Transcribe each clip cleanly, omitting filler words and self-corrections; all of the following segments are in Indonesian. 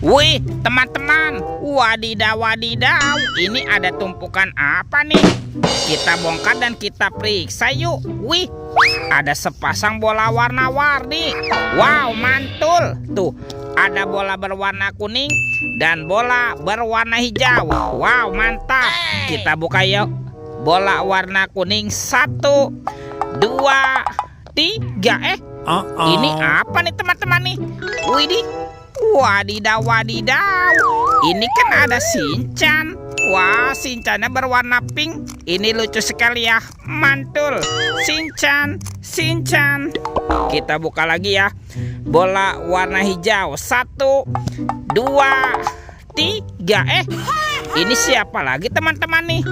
Wih, teman-teman, wadidaw, wadidaw, ini ada tumpukan apa nih? Kita bongkar dan kita periksa yuk. Wih, ada sepasang bola warna-warni. Wow, mantul. Tuh, ada bola berwarna kuning dan bola berwarna hijau. Wow, mantap. Kita buka yuk. Bola warna kuning 1, 2, 3. Ini apa nih teman-teman nih? Widih. Wadidaw, wadidaw. Ini kan ada Shinchan. Wah, Shinchannya berwarna pink. Ini lucu sekali ya. Mantul. Shinchan, Shinchan. Kita buka lagi ya. Bola warna hijau 1, 2, 3. Ini siapa lagi teman-teman nih?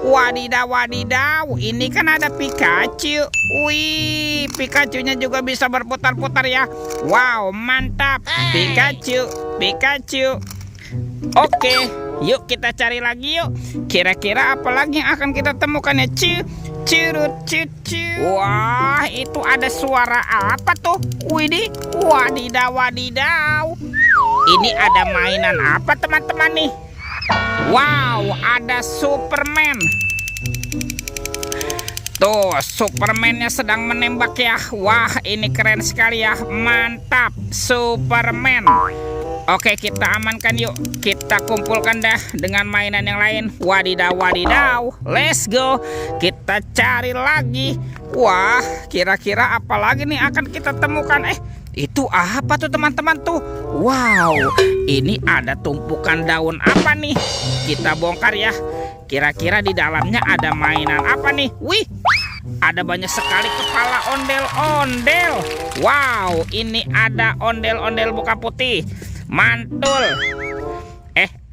Wadidaw, wadidaw, ini kan ada Pikachu. Wih, Pikachunya juga bisa berputar-putar ya. Wow, mantap. Pikachu, Pikachu. Oke, yuk kita cari lagi yuk. Kira-kira apa lagi yang akan kita temukan ya? Curut, cucu. Wah, itu ada suara apa tuh? Widih, wadidaw, wadidaw. Ini ada mainan apa teman-teman nih? Wow, ada Superman. Tuh, Supermannya sedang menembak ya. Wah, ini keren sekali ya. Mantap, Superman. Oke, kita amankan yuk. Kita kumpulkan dah dengan mainan yang lain. Wadidaw, wadidaw. Let's go. Kita cari lagi. Wah, kira-kira apa lagi nih akan kita temukan? Itu apa tuh teman-teman tuh? Wow, ini ada tumpukan daun apa nih? Kita bongkar ya. Kira-kira di dalamnya ada mainan apa nih? Wih, ada banyak sekali kepala ondel-ondel. Wow, ini ada ondel-ondel muka putih. Mantul.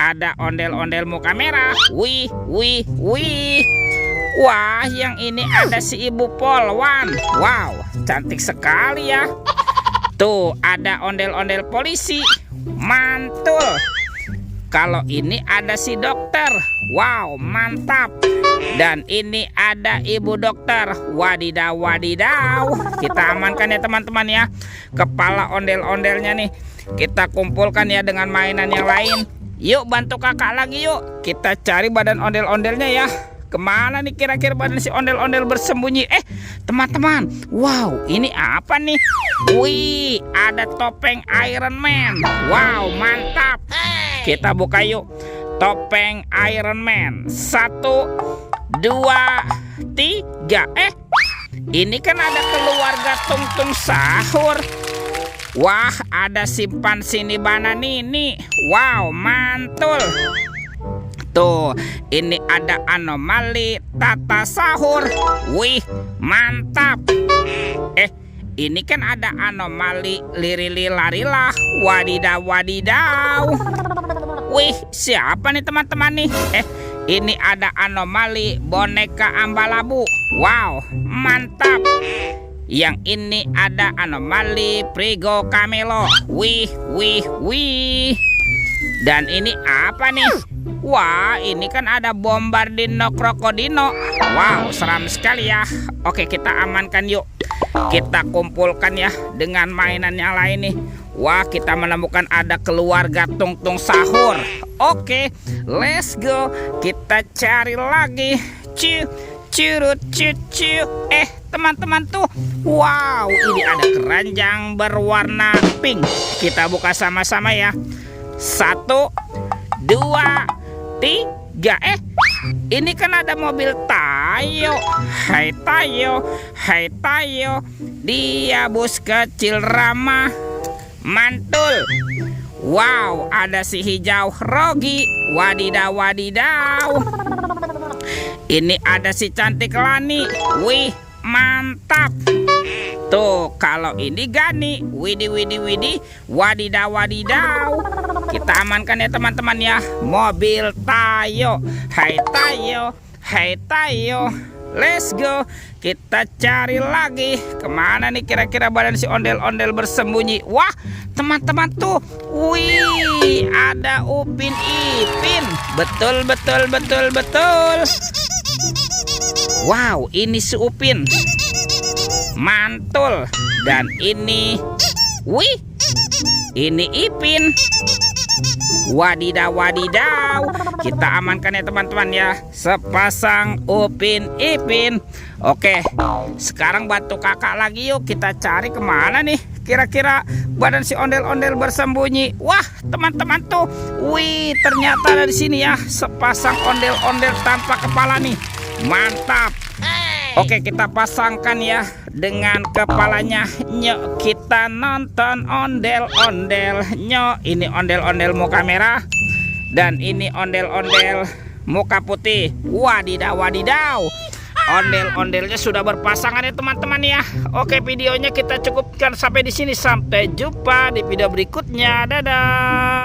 Ada ondel-ondel muka merah. Wih, wih, wih. Wah, yang ini ada si Ibu Polwan. Wow, cantik sekali ya. Tuh, ada ondel-ondel polisi. Mantul. Kalau ini ada si dokter. Wow, mantap. Dan ini ada ibu dokter. Wadidaw, wadidaw. Kita amankan ya teman-teman ya. Kepala ondel-ondelnya nih. Kita kumpulkan ya dengan mainan yang lain. Yuk, bantu kakak lagi yuk. Kita cari badan ondel-ondelnya ya. Kemana nih kira-kira badan si ondel-ondel bersembunyi? Teman-teman, wow, ini apa nih? Wih, ada topeng Iron Man. Wow, mantap. Kita buka yuk. Topeng Iron Man 1, 2, 3. Ini kan ada keluarga Tung-Tung Sahur. Wah, ada simpan sini Bananini. Wow, mantul. Tuh, ini ada anomali Tata Sahur. Wih, mantap. Ini kan ada anomali Lirili Larila. Wadidaw, wadidaw. Wih, siapa nih teman-teman nih? Ini ada anomali boneka Ambalabu. Wow, mantap. Yang ini ada anomali Prigo Camelo. Wih, wih, wih. Dan ini apa nih? Wah, ini kan ada Bombardino Krokodino. Wow, seram sekali ya. Oke, kita amankan yuk. Kita kumpulkan ya dengan mainan yang lain nih. Wah, kita menemukan ada keluarga Tung-Tung Sahur. Oke, let's go. Kita cari lagi. Curut, cucu. Teman-teman tuh. Wow, ini ada keranjang berwarna pink. Kita buka sama-sama ya. 1, 2, 3. Ini kan ada mobil Tayo. Hai Tayo, hai Tayo. Dia bus kecil ramah. Mantul. Wow, ada si hijau Rogi. Wadidaw, wadidaw. Ini ada si cantik Lani. Wih, mantap. Tuh, kalau ini Gani. Widih, widih, widih. Wadidaw, wadidaw. Kita amankan ya teman-teman ya. Mobil Tayo. Hai Tayo, hai Tayo. Let's go. Kita cari lagi. Kemana nih kira-kira badan si ondel-ondel bersembunyi? Wah, teman-teman tuh. Wih, ada Upin Ipin. Betul, betul, betul, betul. Wow, ini si Upin. Mantul. Dan ini Wih, ini Ipin. Wadidaw, wadidaw. Kita amankan ya teman-teman ya, sepasang Upin Ipin. Oke, sekarang bantu kakak lagi yuk. Kita cari kemana nih kira-kira badan si ondel-ondel bersembunyi. Wah teman-teman tuh, wih ternyata ada di sini ya, sepasang ondel-ondel tanpa kepala nih. Mantap. Oke, kita pasangkan ya dengan kepalanya. Nyok, kita nonton ondel-ondel. Nyok, ini ondel-ondel muka merah dan ini ondel-ondel muka putih. Wadidaw, wadidaw. Ondel-ondelnya sudah berpasangan ya teman-teman ya. Oke, videonya kita cukupkan sampai di sini. Sampai jumpa di video berikutnya. Dadah.